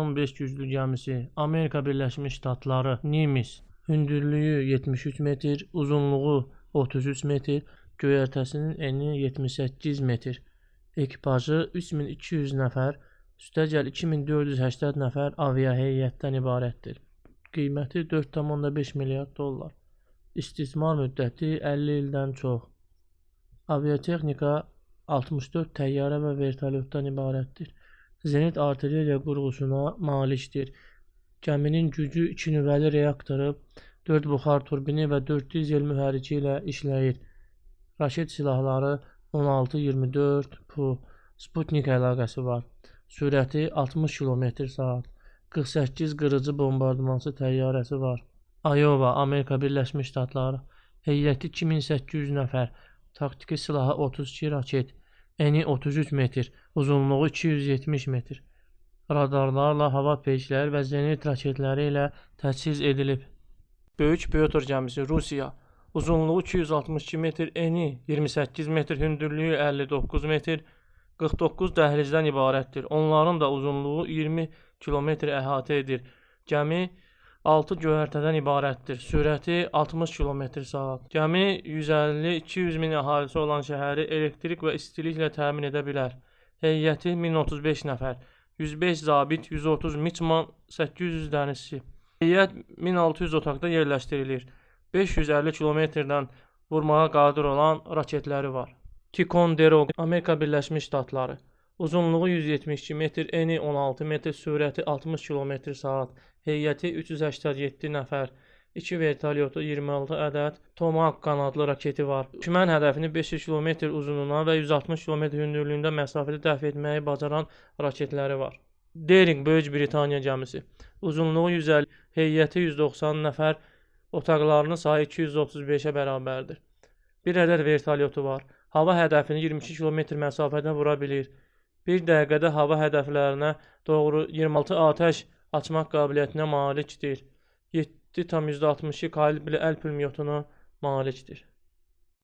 15 güclü gəmisi Amerika Birləşmiş Ştatları Nimitz, hündürlüyü 73 metr, uzunluğu 33 metr, göyərtəsinin eni 78 metr, ekipajı 3200 nəfər, üstəgəl 2480 nəfər aviaheyətdən ibarətdir. Qiyməti 4,5 milyard dollar. İstismar müddəti 50 ildən çox. Aviatexnika 64 təyyarə və vertolyotdan ibarətdir. Zenit artilleriya qurğusuna malikdir. Gəminin gücü 2 nüvəli reaktoru, 4 buxar turbini və 4 dizel mühərriki ilə işləyir. Raket silahları 16-24 Sputnik əlaqəsi var. Sürəti 60 km/saat. 48 qırıcı bombardımançı təyyarəsi var. Iowa, Amerika Birləşmiş Ştatları. Heyəti 2800 nəfər. Taktiki silahı 32 raket. Eni 33 metr. Uzunluğu 270 metr. Radarlarla hava peşləri və zenit raketləri ilə təchiz edilib. Böyük Pyotr gəmisi Rusiya. Uzunluğu 262 metr, eni 28 metr, hündürlüyü 59 metr, 49 dəhlizdən ibarətdir. Onların da uzunluğu 20 kilometr əhatə edir. Gəmi 6 göyərtədən ibarətdir. Sürəti 60 km/saat. Gəmi 150-200 min əhalisi olan şəhəri elektrik və istiliklə təmin edə bilər. Heyəti 1035 nəfər. 105 zabit, 130 miçman, 800 dənizçi. Heyət 1600 otaqda yerləşdirilir. 550 kilometrdən vurmağa qadir olan raketləri var. Ticonderoga, Amerika Birləşmiş Ştatları. Uzunluğu 172 metr, eni 16 metr, sürəti 60 km/saat. Heyəti 387 nəfər. 2 vertolyotu, 26 ədəd Tomahawk qanadlı raketi var. Düşmən hədəfini 500 km uzunluğuna və 160 km hündürlüyündə məsafədə dəf etməyi bacaran raketləri var. Dering, Böyük Britaniya gəmisi. Uzunluğu 150, heyəti 190 nəfər, otaqlarının sayı 235-ə bərabərdir. Bir ədəd vertolyotu var. Hava hədəfini 22 km məsafədən vura bilir. Bir dəqiqədə hava hədəflərinə doğru 26 atəş açmaq qabiliyyətinə malikdir. 7,62 kalibrli əl pulemyotuna malikdir.